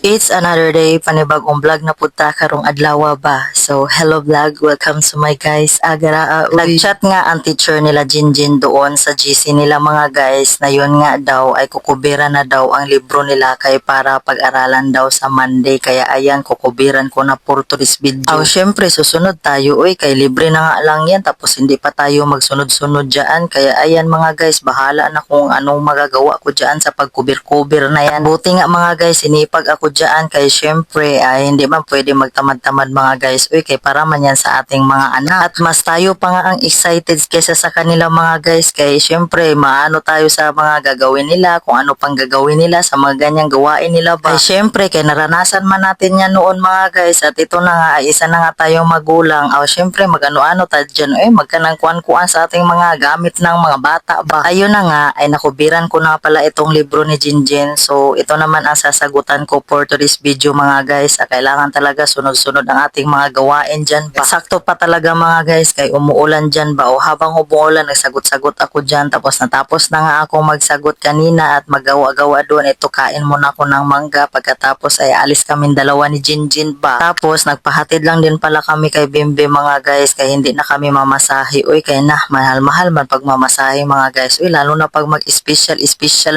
It's another day, panibagong vlog na punta karong adlaw ba. So, hello vlog, welcome to my guys. Agara, nag-chat nga ang teacher nila Jinjin doon sa GC nila mga guys na yun nga daw ay kukubira na daw ang libro nila kay para pag-aralan daw sa Monday. Kaya ayan, kukubiran ko na for today's video. Syempre, susunod tayo. Uy, kay libre na nga lang yan tapos hindi pa tayo magsunod-sunod dyan. Kaya ayan mga guys, bahala na kung anong magagawa ko dyan sa pagkubir-kubir na yan. Buti nga mga guys, sinipag ako dyan kay syempre ay hindi man pwede magtamad-tamad mga guys. Uy, kay para man yan sa ating mga anak. At mas tayo pa nga ang excited kaysa sa kanila mga guys. Kay syempre maano tayo sa mga gagawin nila, kung ano pang gagawin nila sa mga ganyang gawain nila ba. Kay syempre kay naranasan man natin yan noon mga guys. At ito na nga, isa na nga tayong magulang. Syempre magano-ano tayo dyan. Magkanang kuan-kuan sa ating mga gamit ng mga bata ba. Ayun na nga, ay nakubiran ko na pala itong libro ni Jinjin. So ito naman ang sasagutan ko for today's video mga guys. Kailangan talaga sunod-sunod ang ating mga gawain dyan ba. Sakto pa talaga mga guys kay umuulan dyan ba. Habang umuulan nagsagot-sagot ako dyan. Tapos natapos na nga ako magsagot kanina at magawa-gawa doon. Ito kain muna ako ng mangga. Pagkatapos ay alis kami dalawa ni Jinjin ba. Tapos nagpahatid lang din pala kami kay Bimbe mga guys. Kaya hindi na kami mamasahe. Uy kaya na mahal-mahal man pag mamasahe mga guys. Uy lalo na pag mag-special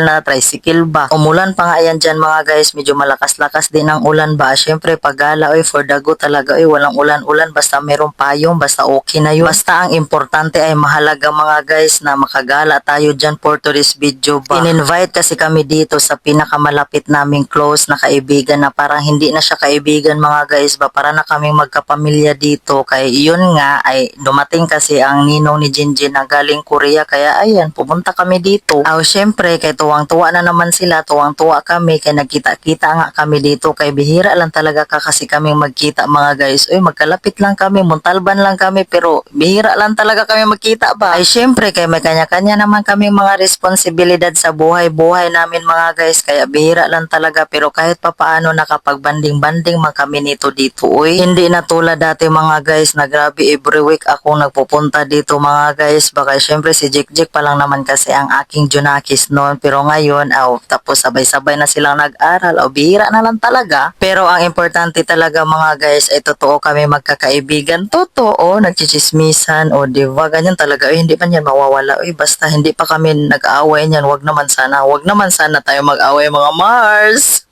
na tricycle ba. Umulan pa nga yan dyan mga guys. Medyo malakas-lakas din ang ulan ba. Syempre pagala for the go talaga. Walang ulan-ulan basta merong payong. Basta okay na yun. Basta ang importante ay mahalaga mga guys na makagala tayo dyan for today's video ba. In-invite kasi kami dito sa pinakamalapit naming close na kaibigan na parang hindi na siya kaibigan mga guys ba. Para na kaming magkapamilya dito. Kaya yun nga ay dumating kasi ang ninong ni Jinjin na galing Korea. Kaya ayan pumunta kami dito. Syempre kay tuwang-tuwa na naman sila. Tuwang-tuwa kami kay nagkita-kita nga kami dito. Kay bihira lang talaga kasi kaming magkita mga guys. Magkalapit lang kami. Muntalban lang kami. Pero bihira lang talaga kami magkita ba. Syempre kay may kanya-kanya naman kaming mga responsibilidad sa buhay-buhay namin mga guys. Kaya bihira lang talaga. Pero kahit papaano nakapagbanding-banding man kami nito dito. Hindi na tulad dati mga guys na grabe every week ako nagpupunta dito mga guys. Baka syempre si Jik pa lang naman kasi ang aking Junakis noon. Pero ngayon, tapos sabay-sabay na silang nag-aral. Bihira na lang talaga. Pero ang importante talaga mga guys ay totoo kami magkakaibigan. Totoo, nagchichismisan. Diba? Ganyan talaga. Hindi man yan mawawala. Basta hindi pa kami nag-aaway niyan. Wag naman sana tayo mag-aaway mga Mars.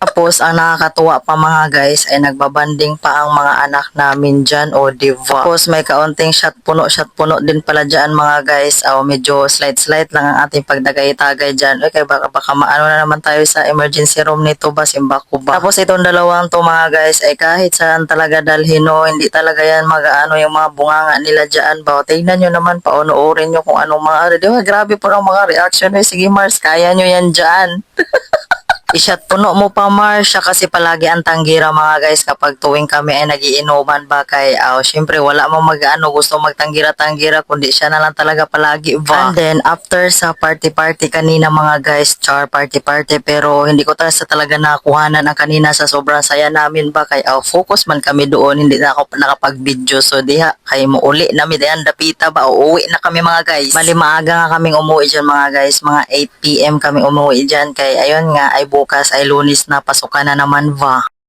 Tapos, ang nakakatuwa pa mga guys ay nagbabanding pa ang mga anak namin dyan. Diba? Tapos, may kaunting shot puno din pala dyan mga guys. Medyo slight lang ang ating pagdagay-tagay dyan. Kaya baka maano na naman tayo sa emergency room nito ba? Simbako ba? Tapos, itong dalawang to mga guys ay kahit saan talaga dalhin hindi talaga yan mag-ano yung mga bunganga nila dyan ba? Tingnan nyo naman, paunoorin nyo kung anong mga, diba? Grabe po ang mga reaction. Sige Mars, kaya nyo yan dyan. Isyat puno mo pa Mars, siya kasi palagi ang tanggira mga guys kapag tuwing kami ay nagiinuman ba kay syempre wala mo gusto magtanggira-tanggira kundi siya na lang talaga palagi ba. And then after sa party kanina mga guys, party pero hindi ko talaga nakuhanan ang kanina sa sobrang saya namin ba kay focus man kami doon, hindi na ako nakapag-video. So diha kay mo uli namin diyan dapita ba uuwi na kami mga guys. Bali maaga nga kaming umuwi dyan mga guys, mga 8 PM kami umuwi dyan kay ayun nga ay bukas ay Lunes na pasukan na naman ba.